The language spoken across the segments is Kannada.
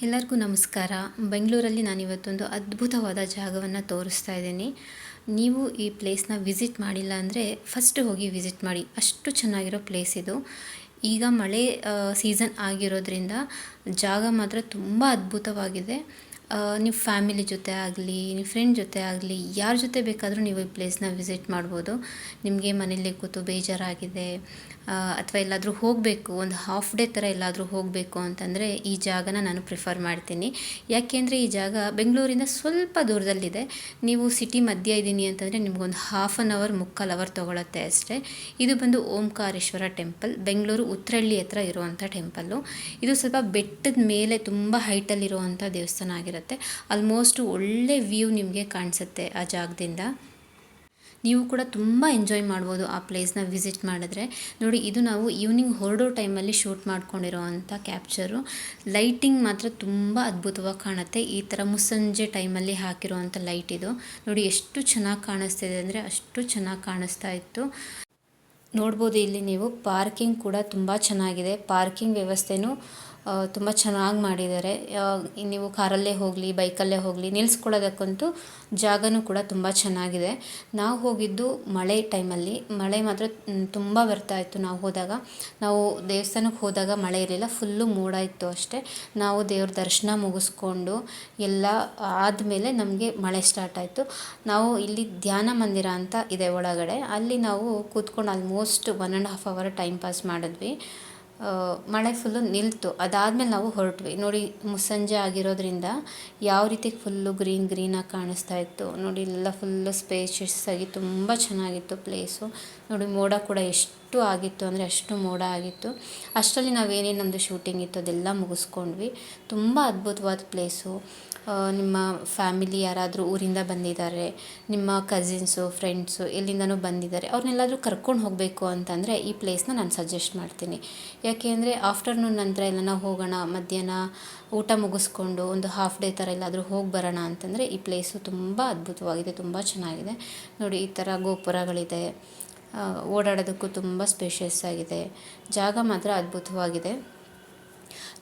ಎಲ್ಲರಿಗೂ ನಮಸ್ಕಾರ. ಬೆಂಗಳೂರಲ್ಲಿ ನಾನಿವತ್ತೊಂದು ಅದ್ಭುತವಾದ ಜಾಗವನ್ನು ತೋರಿಸ್ತಾ ಇದ್ದೀನಿ. ನೀವು ಈ ಪ್ಲೇಸ್ನ ವಿಸಿಟ್ ಮಾಡಿಲ್ಲ ಅಂದರೆ ಫಸ್ಟ್ ಹೋಗಿ ವಿಸಿಟ್ ಮಾಡಿ. ಅಷ್ಟು ಚೆನ್ನಾಗಿರೋ ಪ್ಲೇಸ್ ಇದು. ಈಗ ಮಳೆ ಸೀಸನ್ ಆಗಿರೋದ್ರಿಂದ ಜಾಗ ಮಾತ್ರ ತುಂಬ ಅದ್ಭುತವಾಗಿದೆ. ನೀವು ಫ್ಯಾಮಿಲಿ ಜೊತೆ ಆಗಲಿ, ನೀವು ಫ್ರೆಂಡ್ ಜೊತೆ ಆಗಲಿ, ಯಾರ ಜೊತೆ ಬೇಕಾದರೂ ನೀವು ಈ ಪ್ಲೇಸ್ನ ವಿಸಿಟ್ ಮಾಡ್ಬೋದು. ನಿಮಗೆ ಮನೇಲಿ ಕೂತು ಬೇಜಾರಾಗಿದೆ ಅಥವಾ ಎಲ್ಲಾದರೂ ಹೋಗಬೇಕು, ಒಂದು ಹಾಫ್ ಡೇ ಥರ ಎಲ್ಲಾದರೂ ಹೋಗಬೇಕು ಅಂತಂದರೆ ಈ ಜಾಗನ ನಾನು ಪ್ರಿಫರ್ ಮಾಡ್ತೀನಿ. ಯಾಕೆಂದರೆ ಈ ಜಾಗ ಬೆಂಗಳೂರಿಂದ ಸ್ವಲ್ಪ ದೂರದಲ್ಲಿದೆ. ನೀವು ಸಿಟಿ ಮಧ್ಯೆ ಇದ್ದೀನಿ ಅಂತಂದರೆ ನಿಮಗೊಂದು ಹಾಫ್ ಆನ್ ಅವರ್, ಮುಕ್ಕಾಲು ಅವರ್ ತೊಗೊಳತ್ತೆ ಅಷ್ಟೇ. ಇದು ಬಂದು ಓಂಕಾರೇಶ್ವರ ಟೆಂಪಲ್, ಬೆಂಗಳೂರು ಉತ್ರಳ್ಳಿ ಹತ್ರ ಇರುವಂಥ ಟೆಂಪಲ್ಲು. ಇದು ಸ್ವಲ್ಪ ಬೆಟ್ಟದ ಮೇಲೆ ತುಂಬ ಹೈಟಲ್ಲಿರುವಂಥ ದೇವಸ್ಥಾನ ಆಗಿರುತ್ತೆ. ಆಲ್ಮೋಸ್ಟ್ ಒಳ್ಳೆ ವ್ಯೂ ನಿಮಗೆ ಕಾಣಿಸುತ್ತೆ ಆ ಜಾಗದಿಂದ. ನೀವು ಕೂಡ ತುಂಬ ಎಂಜಾಯ್ ಮಾಡ್ಬೋದು ಆ ಪ್ಲೇಸ್ನ ವಿಸಿಟ್ ಮಾಡಿದ್ರೆ. ನೋಡಿ, ಇದು ನಾವು ಈವ್ನಿಂಗ್ ಹೊರಡೋ ಟೈಮಲ್ಲಿ ಶೂಟ್ ಮಾಡ್ಕೊಂಡಿರೋ ಅಂಥ ಕ್ಯಾಪ್ಚರು. ಲೈಟಿಂಗ್ ಮಾತ್ರ ತುಂಬ ಅದ್ಭುತವಾಗಿ ಕಾಣುತ್ತೆ. ಈ ಥರ ಮುಸ್ಸಂಜೆ ಟೈಮಲ್ಲಿ ಹಾಕಿರೋವಂಥ ಲೈಟ್ ಇದು. ನೋಡಿ ಎಷ್ಟು ಚೆನ್ನಾಗಿ ಕಾಣಿಸ್ತಿದೆ ಅಂದರೆ ಅಷ್ಟು ಚೆನ್ನಾಗಿ ಕಾಣಿಸ್ತಾ ಇತ್ತು. ನೋಡ್ಬೋದು ಇಲ್ಲಿ ನೀವು ಪಾರ್ಕಿಂಗ್ ಕೂಡ ತುಂಬ ಚೆನ್ನಾಗಿದೆ. ಪಾರ್ಕಿಂಗ್ ವ್ಯವಸ್ಥೆನೂ ತುಂಬ ಚೆನ್ನಾಗಿ ಮಾಡಿದ್ದಾರೆ. ನೀವು ಕಾರಲ್ಲೇ ಹೋಗಲಿ, ಬೈಕಲ್ಲೇ ಹೋಗಲಿ, ನಿಲ್ಲಿಸ್ಕೊಳ್ಳೋದಕ್ಕಂತೂ ಜಾಗನೂ ಕೂಡ ತುಂಬ ಚೆನ್ನಾಗಿದೆ. ನಾವು ಹೋಗಿದ್ದು ಮಳೆ ಟೈಮಲ್ಲಿ. ಮಳೆ ಮಾತ್ರ ತುಂಬ ಬರ್ತಾ ಇತ್ತು ನಾವು ಹೋದಾಗ. ನಾವು ದೇವಸ್ಥಾನಕ್ಕೆ ಹೋದಾಗ ಮಳೆ ಇರಲಿಲ್ಲ, ಫುಲ್ಲು ಮೋಡ ಇತ್ತು ಅಷ್ಟೇ. ನಾವು ದೇವ್ರ ದರ್ಶನ ಮುಗಿಸ್ಕೊಂಡು ಎಲ್ಲ ಆದಮೇಲೆ ನಮಗೆ ಮಳೆ ಸ್ಟಾರ್ಟ್ ಆಯಿತು. ನಾವು ಇಲ್ಲಿ ಧ್ಯಾನ ಮಂದಿರ ಅಂತ ಇದೆ ಒಳಗಡೆ, ಅಲ್ಲಿ ನಾವು ಕೂತ್ಕೊಂಡು ಆಲ್ಮೋಸ್ಟ್ 1.5 ಅವರ್ ಟೈಮ್ ಪಾಸ್ ಮಾಡಿದ್ವಿ. ಮಳೆ ಫುಲ್ಲು ನಿಲ್ತು. ಅದಾದಮೇಲೆ ನಾವು ಹೊರಟ್ವಿ. ನೋಡಿ, ಮುಸ್ಸಂಜೆ ಆಗಿರೋದ್ರಿಂದ ಯಾವ ರೀತಿ ಫುಲ್ಲು ಗ್ರೀನಾಗಿ ಕಾಣಿಸ್ತಾ ಇತ್ತು ನೋಡಿ. ಎಲ್ಲ ಫುಲ್ಲು ಸ್ಪೇಷಿಯಸ್ ಆಗಿ ತುಂಬ ಚೆನ್ನಾಗಿತ್ತು ಪ್ಲೇಸು. ನೋಡಿ, ಮೋಡ ಕೂಡ ಎಷ್ಟು ಆಗಿತ್ತು ಅಂದರೆ ಅಷ್ಟು ಮೋಡ ಆಗಿತ್ತು. ಅಷ್ಟರಲ್ಲಿ ನಾವೇನೇನು ನಮ್ಮದು ಶೂಟಿಂಗ್ ಇತ್ತು ಅದೆಲ್ಲ ಮುಗಿಸ್ಕೊಂಡ್ವಿ. ತುಂಬ ಅದ್ಭುತವಾದ ಪ್ಲೇಸು. ನಿಮ್ಮ ಫ್ಯಾಮಿಲಿ ಯಾರಾದರೂ ಊರಿಂದ ಬಂದಿದ್ದಾರೆ, ನಿಮ್ಮ ಕಸಿನ್ಸು, ಫ್ರೆಂಡ್ಸು ಎಲ್ಲಿಂದನೂ ಬಂದಿದ್ದಾರೆ, ಅವ್ರನ್ನೆಲ್ಲಾದರೂ ಕರ್ಕೊಂಡು ಹೋಗಬೇಕು ಅಂತಂದರೆ ಈ ಪ್ಲೇಸ್ನ ನಾನು ಸಜೆಸ್ಟ್ ಮಾಡ್ತೀನಿ. ಯಾಕೆ ಅಂದರೆ ಆಫ್ಟರ್ನೂನ್ ನಂತರ ಎಲ್ಲ ಹೋಗೋಣ, ಮಧ್ಯಾಹ್ನ ಊಟ ಮುಗಿಸ್ಕೊಂಡು ಒಂದು ಹಾಫ್ ಡೇ ಥರ ಎಲ್ಲಾದರೂ ಹೋಗಿ ಬರೋಣ ಅಂತಂದರೆ ಈ ಪ್ಲೇಸು ತುಂಬ ಅದ್ಭುತವಾಗಿದೆ, ತುಂಬ ಚೆನ್ನಾಗಿದೆ. ನೋಡಿ, ಈ ಥರ ಗೋಪುರಗಳಿದೆ, ಓಡಾಡೋದಕ್ಕೂ ತುಂಬ ಸ್ಪೇಷಿಯಸ್ ಆಗಿದೆ. ಜಾಗ ಮಾತ್ರ ಅದ್ಭುತವಾಗಿದೆ.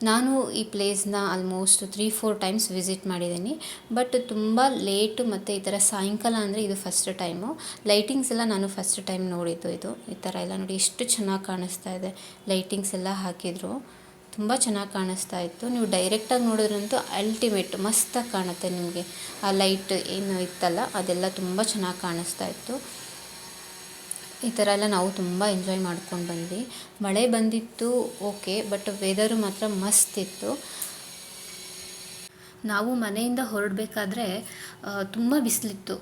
ನಾನು ಈ ಪ್ಲೇಸ್ನ ಆಲ್ಮೋಸ್ಟ್ 3-4 ಟೈಮ್ಸ್ ವಿಸಿಟ್ ಮಾಡಿದ್ದೀನಿ. ಬಟ್ ತುಂಬ ಲೇಟು ಮತ್ತು ಈ ಥರ ಸಾಯಂಕಾಲ ಅಂದರೆ ಇದು ಫಸ್ಟ್ ಟೈಮು. ಲೈಟಿಂಗ್ಸ್ ಎಲ್ಲ ನಾನು ಫಸ್ಟ್ ಟೈಮ್ ನೋಡಿದ್ದು. ಇದು ಈ ಥರ ಎಲ್ಲ ನೋಡಿ ಎಷ್ಟು ಚೆನ್ನಾಗಿ ಕಾಣಿಸ್ತಾ ಇದೆ. ಲೈಟಿಂಗ್ಸ್ ಎಲ್ಲ ಹಾಕಿದರು, ತುಂಬ ಚೆನ್ನಾಗಿ ಕಾಣಿಸ್ತಾ ಇತ್ತು. ನೀವು ಡೈರೆಕ್ಟಾಗಿ ನೋಡಿದ್ರಂತೂ ಅಲ್ಟಿಮೇಟ್ ಮಸ್ತಾಗಿ ಕಾಣುತ್ತೆ ನಿಮಗೆ. ಆ ಲೈಟ್ ಏನು ಇತ್ತಲ್ಲ ಅದೆಲ್ಲ ತುಂಬ ಚೆನ್ನಾಗಿ ಕಾಣಿಸ್ತಾ ಇತ್ತು. ಈ ಥರ ಎಲ್ಲ ನಾವು ತುಂಬ ಎಂಜಾಯ್ ಮಾಡ್ಕೊಂಡು ಬಂದ್ವಿ. ಮಳೆ ಬಂದಿತ್ತು ಓಕೆ, ಬಟ್ ವೆದರು ಮಾತ್ರ ಮಸ್ತ್ ಇತ್ತು. ನಾವು ಮನೆಯಿಂದ ಹೊರಡಬೇಕಾದ್ರೆ ತುಂಬ ಬಿಸಿಲಿತ್ತು.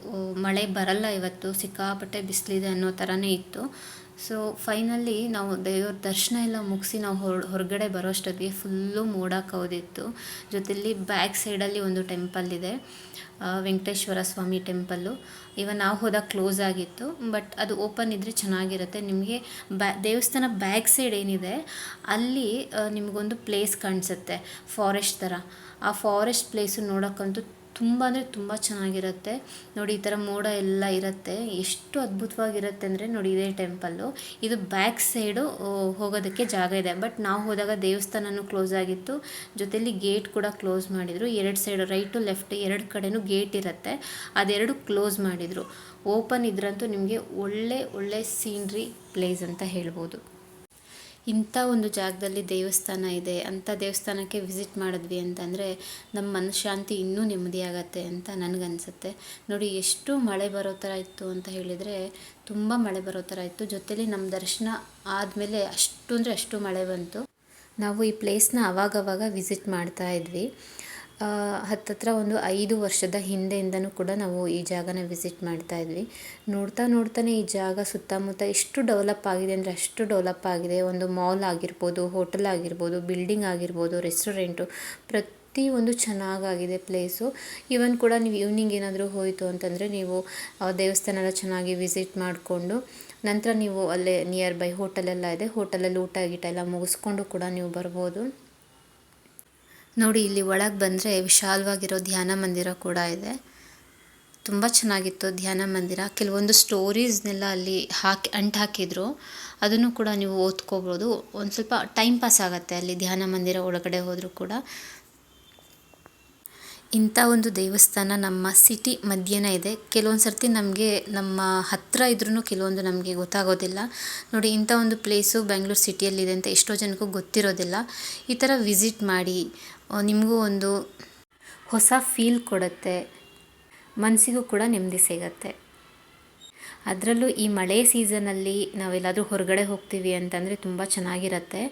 ಮಳೆ ಬರಲ್ಲ ಇವತ್ತು, ಸಿಕ್ಕಾಪಟ್ಟೆ ಬಿಸಿಲಿದೆ ಅನ್ನೋ ಥರನೇ ಇತ್ತು. ಸೊ ಫೈನಲಿ ನಾವು ದೇವ್ರ ದರ್ಶನ ಎಲ್ಲ ಮುಗಿಸಿ ನಾವು ಹೊರಗಡೆ ಬರೋಷ್ಟೊತ್ತಿಗೆ ಫುಲ್ಲು ಮೋಡ ಕವಿದಿತ್ತು. ಜೊತೆಯಲ್ಲಿ ಬ್ಯಾಕ್ ಸೈಡಲ್ಲಿ ಒಂದು ಟೆಂಪಲ್ ಇದೆ, ವೆಂಕಟೇಶ್ವರ ಸ್ವಾಮಿ ಟೆಂಪಲ್ಲು. ಇವಾಗ ನಾವು ಹೋದಾಗ ಕ್ಲೋಸ್ ಆಗಿತ್ತು, ಬಟ್ ಅದು ಓಪನ್ ಇದ್ದರೆ ಚೆನ್ನಾಗಿರುತ್ತೆ. ನಿಮಗೆ ದೇವಸ್ಥಾನ ಬ್ಯಾಕ್ ಸೈಡ್ ಏನಿದೆ ಅಲ್ಲಿ ನಿಮಗೊಂದು ಪ್ಲೇಸ್ ಕಾಣಿಸುತ್ತೆ, ಫಾರೆಸ್ಟ್ ಥರ. ಆ ಫಾರೆಸ್ಟ್ ಪ್ಲೇಸು ನೋಡೋಕ್ಕಂತೂ ತುಂಬ ಅಂದರೆ ತುಂಬ ಚೆನ್ನಾಗಿರುತ್ತೆ. ನೋಡಿ, ಈ ಥರ ಮೋಡ ಎಲ್ಲ ಇರುತ್ತೆ, ಎಷ್ಟು ಅದ್ಭುತವಾಗಿರುತ್ತೆ ಅಂದರೆ ನೋಡಿ. ಇದೇ ಟೆಂಪಲ್ಲು, ಇದು ಬ್ಯಾಕ್ ಸೈಡು ಹೋಗೋದಕ್ಕೆ ಜಾಗ ಇದೆ. ಬಟ್ ನಾವು ಹೋದಾಗ ದೇವಸ್ಥಾನನೂ ಕ್ಲೋಸ್ ಆಗಿತ್ತು, ಜೊತೆಯಲ್ಲಿ ಗೇಟ್ ಕೂಡ ಕ್ಲೋಸ್ ಮಾಡಿದರು. 2 ಸೈಡು, ರೈಟು ಲೆಫ್ಟ್ 2 ಕಡೆನೂ ಗೇಟ್ ಇರುತ್ತೆ, ಅದೆರಡು ಕ್ಲೋಸ್ ಮಾಡಿದರು. ಓಪನ್ ಇದ್ರಂತೂ ನಿಮಗೆ ಒಳ್ಳೆ ಸೀನ್ರಿ ಪ್ಲೇಸ್ ಅಂತ ಹೇಳ್ಬೋದು. ಇಂಥ ಒಂದು ಜಾಗದಲ್ಲಿ ದೇವಸ್ಥಾನ ಇದೆ, ಅಂಥ ದೇವಸ್ಥಾನಕ್ಕೆ ವಿಸಿಟ್ ಮಾಡಿದ್ವಿ ಅಂತಂದರೆ ನಮ್ಮ ಮನಃಶಾಂತಿ ಇನ್ನೂ ನೆಮ್ಮದಿ ಆಗತ್ತೆ ಅಂತ ನನಗನ್ಸುತ್ತೆ. ನೋಡಿ, ಎಷ್ಟು ಮಳೆ ಬರೋ ಥರ ಇತ್ತು ಅಂತ ಹೇಳಿದರೆ ತುಂಬ ಮಳೆ ಬರೋ ಥರ ಇತ್ತು. ಜೊತೆಲಿ ನಮ್ಮ ದರ್ಶನ ಆದಮೇಲೆ ಅಷ್ಟು ಅಂದರೆ ಅಷ್ಟು ಮಳೆ ಬಂತು. ನಾವು ಈ ಪ್ಲೇಸ್ನ ಆವಾಗವಾಗ ವಿಸಿಟ್ ಮಾಡ್ತಾ ಇದ್ವಿ. ಹತ್ತತ್ರ ಒಂದು 5 ವರ್ಷದ ಹಿಂದೆಯಿಂದನೂ ಕೂಡ ನಾವು ಈ ಜಾಗನ ವಿಸಿಟ್ ಮಾಡ್ತಾ ಇದ್ವಿ. ನೋಡ್ತಾನೆ ಈ ಜಾಗ ಸುತ್ತಮುತ್ತ ಎಷ್ಟು ಡೆವಲಪ್ ಆಗಿದೆ ಅಂದರೆ ಅಷ್ಟು ಡೆವಲಪ್ ಆಗಿದೆ. ಒಂದು ಮಾಲ್ ಆಗಿರ್ಬೋದು, ಹೋಟೆಲ್ ಆಗಿರ್ಬೋದು, ಬಿಲ್ಡಿಂಗ್ ಆಗಿರ್ಬೋದು, ರೆಸ್ಟೋರೆಂಟು, ಪ್ರತಿಯೊಂದು ಚೆನ್ನಾಗಾಗಿದೆ ಪ್ಲೇಸು. ಈವನ್ ಕೂಡ ನೀವು ಈವ್ನಿಂಗ್ ಏನಾದರೂ ಹೋಯಿತು ಅಂತಂದರೆ ನೀವು ದೇವಸ್ಥಾನ ಚೆನ್ನಾಗಿ ವಿಸಿಟ್ ಮಾಡಿಕೊಂಡು ನಂತರ ನೀವು ಅಲ್ಲೇ ನಿಯರ್ ಬೈ ಹೋಟೆಲೆಲ್ಲ ಇದೆ, ಹೋಟೆಲಲ್ಲಿ ಊಟ ಗೀಟ ಎಲ್ಲ ಮುಗಿಸ್ಕೊಂಡು ಕೂಡ ನೀವು ಬರ್ಬೋದು. ನೋಡಿ, ಇಲ್ಲಿ ಒಳಗೆ ಬಂದರೆ ವಿಶಾಲವಾಗಿರೋ ಧ್ಯಾನ ಮಂದಿರ ಕೂಡ ಇದೆ. ತುಂಬ ಚೆನ್ನಾಗಿತ್ತು ಧ್ಯಾನ ಮಂದಿರ. ಕೆಲವೊಂದು ಸ್ಟೋರೀಸ್ನೆಲ್ಲ ಅಲ್ಲಿ ಹಾಕಿದ್ರು, ಅದನ್ನು ಕೂಡ ನೀವು ಓದ್ಕೋಬೋದು. ಒಂದು ಸ್ವಲ್ಪ ಟೈಮ್ ಪಾಸ್ ಆಗುತ್ತೆ ಅಲ್ಲಿ ಧ್ಯಾನ ಮಂದಿರ ಒಳಗಡೆ ಹೋದರೂ ಕೂಡ. ಇಂಥ ಒಂದು ದೇವಸ್ಥಾನ ನಮ್ಮ ಸಿಟಿ ಮಧ್ಯೆನೇ ಇದೆ. ಕೆಲವೊಂದು ಸರ್ತಿ ನಮಗೆ ನಮ್ಮ ಹತ್ತಿರ ಇದ್ರೂ ಕೆಲವೊಂದು ನಮಗೆ ಗೊತ್ತಾಗೋದಿಲ್ಲ. ನೋಡಿ, ಇಂಥ ಒಂದು ಪ್ಲೇಸು ಬೆಂಗಳೂರು ಸಿಟಿಯಲ್ಲಿದೆ ಅಂತ ಎಷ್ಟೋ ಜನಕ್ಕೂ ಗೊತ್ತಿರೋದಿಲ್ಲ. ಈ ಥರ ವಿಸಿಟ್ ಮಾಡಿ, ನಿಮಗೂ ಒಂದು ಹೊಸ ಫೀಲ್ ಕೊಡುತ್ತೆ, ಮನಸ್ಸಿಗೂ ಕೂಡ ನೆಮ್ಮದಿ ಸಿಗತ್ತೆ. ಅದರಲ್ಲೂ ಈ ಮಳೆ ಸೀಸನಲ್ಲಿ ನಾವೆಲ್ಲಾದರೂ ಹೊರಗಡೆ ಹೋಗ್ತೀವಿ ಅಂತಂದರೆ ತುಂಬ ಚೆನ್ನಾಗಿರುತ್ತೆ.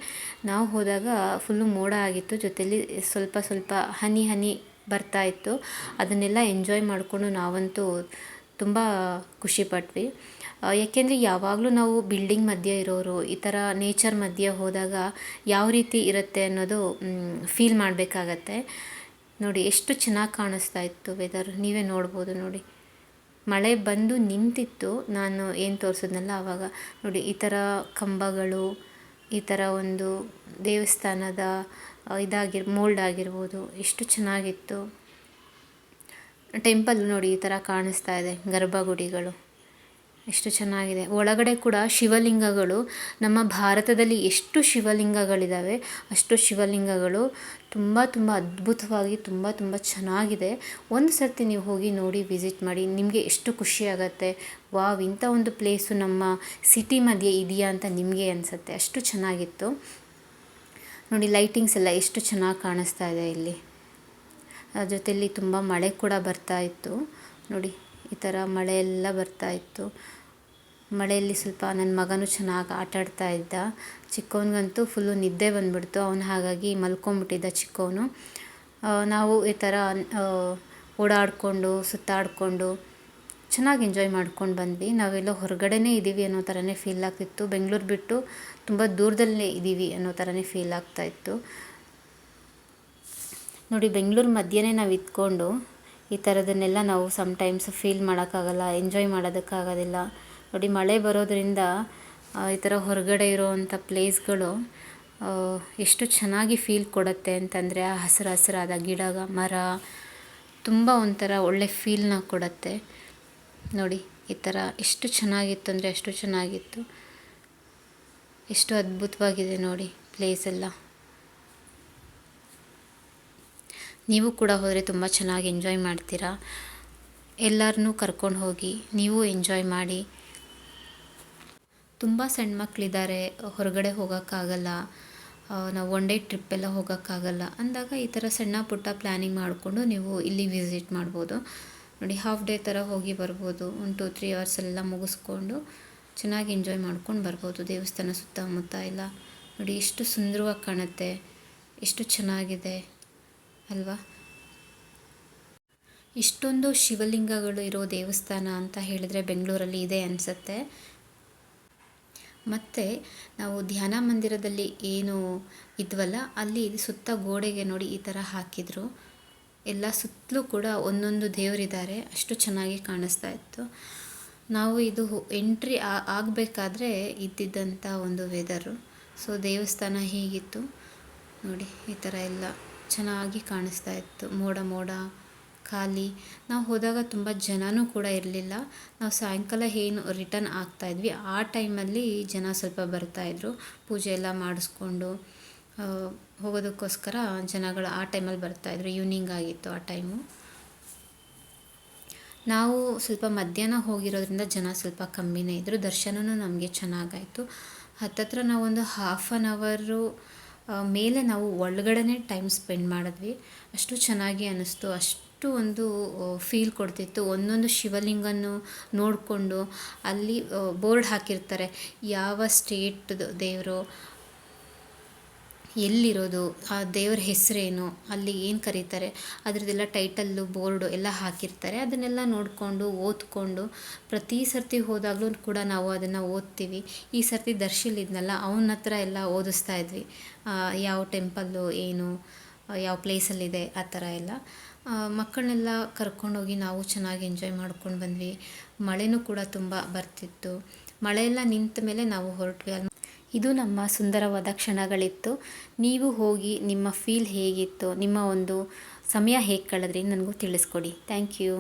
ನಾವು ಹೋದಾಗ ಫುಲ್ಲು ಮೋಡ ಆಗಿತ್ತು, ಜೊತೆಯಲ್ಲಿ ಸ್ವಲ್ಪ ಸ್ವಲ್ಪ ಹನಿ ಹನಿ ಬರ್ತಾಯಿತ್ತು. ಅದನ್ನೆಲ್ಲ ಎಂಜಾಯ್ ಮಾಡಿಕೊಂಡು ನಾವಂತೂ ತುಂಬ ಖುಷಿಪಟ್ವಿ. ಯಾಕೆಂದರೆ ಯಾವಾಗಲೂ ನಾವು ಬಿಲ್ಡಿಂಗ್ ಮಧ್ಯೆ ಇರೋರು ಈ ಥರ ನೇಚರ್ ಮಧ್ಯೆ ಹೋದಾಗ ಯಾವ ರೀತಿ ಇರುತ್ತೆ ಅನ್ನೋದು ಫೀಲ್ ಮಾಡಬೇಕಾಗತ್ತೆ. ನೋಡಿ, ಎಷ್ಟು ಚೆನ್ನಾಗಿ ಕಾಣಿಸ್ತಾ ಇತ್ತು ವೆದರ್, ನೀವೇ ನೋಡ್ಬೋದು. ನೋಡಿ, ಮಳೆ ಬಂದು ನಿಂತಿತ್ತು, ನಾನು ಏನು ತೋರಿಸಿದ್ನಲ್ಲ ಆವಾಗ. ನೋಡಿ, ಈ ಥರ ಕಂಬಗಳು, ಈ ಥರ ಒಂದು ದೇವಸ್ಥಾನದ ಮೋಲ್ಡ್ ಆಗಿರ್ಬೋದು, ಎಷ್ಟು ಚೆನ್ನಾಗಿತ್ತು. ಟೆಂಪಲ್ ನೋಡಿ ಈ ಥರ ಕಾಣಿಸ್ತಾ ಇದೆ, ಗರ್ಭಗುಡಿಗಳು ಎಷ್ಟು ಚೆನ್ನಾಗಿದೆ. ಒಳಗಡೆ ಕೂಡ ಶಿವಲಿಂಗಗಳು, ನಮ್ಮ ಭಾರತದಲ್ಲಿ ಎಷ್ಟು ಶಿವಲಿಂಗಗಳಿದ್ದಾವೆ ಅಷ್ಟು ಶಿವಲಿಂಗಗಳು ತುಂಬ ತುಂಬ ಅದ್ಭುತವಾಗಿ ತುಂಬ ತುಂಬ ಚೆನ್ನಾಗಿದೆ. ಒಂದು ಸರ್ತಿ ನೀವು ಹೋಗಿ ನೋಡಿ, ವಿಸಿಟ್ ಮಾಡಿ, ನಿಮಗೆ ಎಷ್ಟು ಖುಷಿಯಾಗತ್ತೆ. ವಾವ್, ಇಂಥ ಒಂದು ಪ್ಲೇಸು ನಮ್ಮ ಸಿಟಿ ಮಧ್ಯೆ ಇದೆಯಾ ಅಂತ ನಿಮಗೆ ಅನಿಸುತ್ತೆ, ಅಷ್ಟು ಚೆನ್ನಾಗಿತ್ತು. ನೋಡಿ, ಲೈಟಿಂಗ್ಸ್ ಎಲ್ಲ ಎಷ್ಟು ಚೆನ್ನಾಗಿ ಕಾಣಿಸ್ತಾ ಇದೆ ಇಲ್ಲಿ. ಜೊತೆಯಲ್ಲಿ ತುಂಬ ಮಳೆ ಕೂಡ ಬರ್ತಾ ಇತ್ತು. ನೋಡಿ, ಈ ಥರ ಮಳೆ ಎಲ್ಲ ಬರ್ತಾ ಇತ್ತು. ಮಳೆಯಲ್ಲಿ ಸ್ವಲ್ಪ ನನ್ನ ಮಗನೂ ಚೆನ್ನಾಗಿ ಆಟಾಡ್ತಾ ಇದ್ದ. ಚಿಕ್ಕವನಿಗಂತೂ ಫುಲ್ಲು ನಿದ್ದೆ ಬಂದುಬಿಡ್ತು, ಅವನು ಹಾಗಾಗಿ ಮಲ್ಕೊಂಬಿಟ್ಟಿದ್ದ ಚಿಕ್ಕವನು. ನಾವು ಈ ಥರ ಓಡಾಡಿಕೊಂಡು ಸುತ್ತಾಡಿಕೊಂಡು ಚೆನ್ನಾಗಿ ಎಂಜಾಯ್ ಮಾಡ್ಕೊಂಡು ಬಂದ್ವಿ. ನಾವೆಲ್ಲೋ ಹೊರಗಡೆನೇ ಇದ್ದೀವಿ ಅನ್ನೋ ಥರನೇ ಫೀಲ್ ಆಗ್ತಿತ್ತು. ಬೆಂಗಳೂರು ಬಿಟ್ಟು ತುಂಬ ದೂರದಲ್ಲೇ ಇದ್ದೀವಿ ಅನ್ನೋ ಥರನೇ ಫೀಲ್ ಆಗ್ತಾಯಿತ್ತು. ನೋಡಿ, ಬೆಂಗಳೂರು ಮಧ್ಯೆನೇ ನಾವು ಇದ್ಕೊಂಡು ಈ ಥರದನ್ನೆಲ್ಲ ನಾವು ಸಮ್ಟೈಮ್ಸ್ ಫೀಲ್ ಮಾಡೋಕ್ಕಾಗಲ್ಲ, ಎಂಜಾಯ್ ಮಾಡೋದಕ್ಕಾಗೋದಿಲ್ಲ. ನೋಡಿ, ಮಳೆ ಬರೋದರಿಂದ ಈ ಥರ ಹೊರಗಡೆ ಇರೋವಂಥ ಪ್ಲೇಸ್ಗಳು ಎಷ್ಟು ಚೆನ್ನಾಗಿ ಫೀಲ್ ಕೊಡುತ್ತೆ ಅಂತಂದರೆ, ಆ ಹಸಿರು ಹಸಿರಾದ ಗಿಡ ಮರ ತುಂಬ ಒಂಥರ ಒಳ್ಳೆ ಫೀಲ್ನ ಕೊಡುತ್ತೆ. ನೋಡಿ, ಈ ಥರ ಎಷ್ಟು ಚೆನ್ನಾಗಿತ್ತು ಅಂದರೆ ಅಷ್ಟು ಚೆನ್ನಾಗಿತ್ತು. ಎಷ್ಟು ಅದ್ಭುತವಾಗಿದೆ ನೋಡಿ ಪ್ಲೇಸೆಲ್ಲ. ನೀವು ಕೂಡ ಹೋದರೆ ತುಂಬ ಚೆನ್ನಾಗಿ ಎಂಜಾಯ್ ಮಾಡ್ತೀರಾ. ಎಲ್ಲರನ್ನೂ ಕರ್ಕೊಂಡು ಹೋಗಿ ನೀವು ಎಂಜಾಯ್ ಮಾಡಿ. ತುಂಬ ಸಣ್ಣ ಮಕ್ಕಳಿದ್ದಾರೆ, ಹೊರಗಡೆ ಹೋಗೋಕ್ಕಾಗಲ್ಲ, ನಾವು ಒನ್ ಡೇ ಟ್ರಿಪ್ಪೆಲ್ಲ ಹೋಗೋಕ್ಕಾಗಲ್ಲ ಅಂದಾಗ ಈ ಥರ ಸಣ್ಣ ಪುಟ್ಟ ಪ್ಲ್ಯಾನಿಂಗ್ ಮಾಡಿಕೊಂಡು ನೀವು ಇಲ್ಲಿ ವಿಸಿಟ್ ಮಾಡ್ಬೋದು. ನೋಡಿ, ಹಾಫ್ ಡೇ ಥರ ಹೋಗಿ ಬರ್ಬೋದು. 1-2-3 ಅವರ್ಸ್ ಎಲ್ಲ ಮುಗಿಸ್ಕೊಂಡು ಚೆನ್ನಾಗಿ ಎಂಜಾಯ್ ಮಾಡ್ಕೊಂಡು ಬರ್ಬೋದು. ದೇವಸ್ಥಾನ ಸುತ್ತಮುತ್ತ ಎಲ್ಲ ನೋಡಿ ಎಷ್ಟು ಸುಂದರವಾಗಿ ಕಾಣುತ್ತೆ, ಎಷ್ಟು ಚೆನ್ನಾಗಿದೆ ಅಲ್ವಾ. ಇಷ್ಟೊಂದು ಶಿವಲಿಂಗಗಳು ಇರೋ ದೇವಸ್ಥಾನ ಅಂತ ಹೇಳಿದರೆ ಬೆಂಗಳೂರಲ್ಲಿ ಇದೆ ಅನಿಸುತ್ತೆ. ಮತ್ತು ನಾವು ಧ್ಯಾನ ಮಂದಿರದಲ್ಲಿ ಏನು ಇದ್ವಲ್ಲ, ಅಲ್ಲಿ ಸುತ್ತ ಗೋಡೆಗೆ ನೋಡಿ ಈ ಥರ ಹಾಕಿದರು. ಎಲ್ಲ ಸುತ್ತಲೂ ಕೂಡ ಒಂದೊಂದು ದೇವರಿದ್ದಾರೆ, ಅಷ್ಟು ಚೆನ್ನಾಗಿ ಕಾಣಿಸ್ತಾ ಇತ್ತು. ನಾವು ಇದು ಎಂಟ್ರಿ ಆಗಬೇಕಾದ್ರೆ ಇದ್ದಿದ್ದಂಥ ಒಂದು ವೆದರು. ಸೊ ದೇವಸ್ಥಾನ ಹೀಗಿತ್ತು ನೋಡಿ, ಈ ಥರ ಎಲ್ಲ ಚೆನ್ನಾಗಿ ಕಾಣಿಸ್ತಾ ಇತ್ತು. ಮೋಡ ಮೋಡ ಖಾಲಿ. ನಾವು ಹೋದಾಗ ತುಂಬ ಜನನೂ ಕೂಡ ಇರಲಿಲ್ಲ. ನಾವು ಸಾಯಂಕಾಲ ಏನು ರಿಟರ್ನ್ ಆಗ್ತಾಯಿದ್ವಿ ಆ ಟೈಮಲ್ಲಿ ಜನ ಸ್ವಲ್ಪ ಬರ್ತಾಯಿದ್ರು, ಪೂಜೆ ಎಲ್ಲ ಮಾಡಿಸ್ಕೊಂಡು ಹೋಗೋದಕ್ಕೋಸ್ಕರ ಜನಗಳು ಆ ಟೈಮಲ್ಲಿ ಬರ್ತಾಯಿದ್ರು. ಈವ್ನಿಂಗ್ ಆಗಿತ್ತು ಆ ಟೈಮು. ನಾವು ಸ್ವಲ್ಪ ಮಧ್ಯಾಹ್ನ ಹೋಗಿರೋದ್ರಿಂದ ಜನ ಸ್ವಲ್ಪ ಕಮ್ಮಿನೇ ಇದ್ದರು. ದರ್ಶನವೂ ನಮಗೆ ಚೆನ್ನಾಗಾಯಿತು. ಹತ್ತತ್ರ ನಾವೊಂದು 1/2 ಅವರು ಮೇಲೆ ನಾವು ಒಳಗಡೆ ಟೈಮ್ ಸ್ಪೆಂಡ್ ಮಾಡಿದ್ವಿ. ಅಷ್ಟು ಚೆನ್ನಾಗಿ ಅನ್ನಿಸ್ತು, ಅಷ್ಟು ಒಂದು ಫೀಲ್ ಕೊಡ್ತಿತ್ತು. ಒಂದೊಂದು ಶಿವಲಿಂಗನ್ನು ನೋಡಿಕೊಂಡು ಅಲ್ಲಿ ಬೋರ್ಡ್ ಹಾಕಿರ್ತಾರೆ, ಯಾವ ಸ್ಟೇಟ್ದು ದೇವರು, ಎಲ್ಲಿರೋದು, ಆ ದೇವ್ರ ಹೆಸರೇನು, ಅಲ್ಲಿ ಏನು ಕರೀತಾರೆ, ಅದರದ್ದೆಲ್ಲ ಟೈಟಲ್ಲು ಬೋರ್ಡು ಎಲ್ಲ ಹಾಕಿರ್ತಾರೆ. ಅದನ್ನೆಲ್ಲ ನೋಡಿಕೊಂಡು ಓದ್ಕೊಂಡು ಪ್ರತಿ ಸರ್ತಿ ಹೋದಾಗಲೂ ಕೂಡ ನಾವು ಅದನ್ನು ಓದ್ತೀವಿ. ಈ ಸರ್ತಿ ದರ್ಶಿಲಿದ್ನಲ್ಲ, ಅವನ ಹತ್ರ ಎಲ್ಲ ಓದಿಸ್ತಾ ಇದ್ವಿ, ಯಾವ ಟೆಂಪಲ್ಲು ಏನು, ಯಾವ ಪ್ಲೇಸಲ್ಲಿದೆ ಆ ಥರ ಎಲ್ಲ. ಮಕ್ಕಳನ್ನೆಲ್ಲ ಕರ್ಕೊಂಡೋಗಿ ನಾವು ಚೆನ್ನಾಗಿ ಎಂಜಾಯ್ ಮಾಡ್ಕೊಂಡು ಬಂದ್ವಿ. ಮಳೆನೂ ಕೂಡ ತುಂಬ ಬರ್ತಿತ್ತು. ಮಳೆಯೆಲ್ಲ ನಿಂತ ಮೇಲೆ ನಾವು ಹೊರಟ್ವಿ. ಇದು ನಮ್ಮ ಸುಂದರವಾದ ಕ್ಷಣಗಳಿತ್ತು. ನೀವು ಹೋಗಿ ನಿಮ್ಮ ಫೀಲ್ ಹೇಗಿತ್ತು, ನಿಮ್ಮ ಒಂದು ಸಮಯ ಹೇಗೆ ಕಳೆದ್ರಿ ನನಗೂ ತಿಳಿಸ್ಕೊಡಿ. Thank you.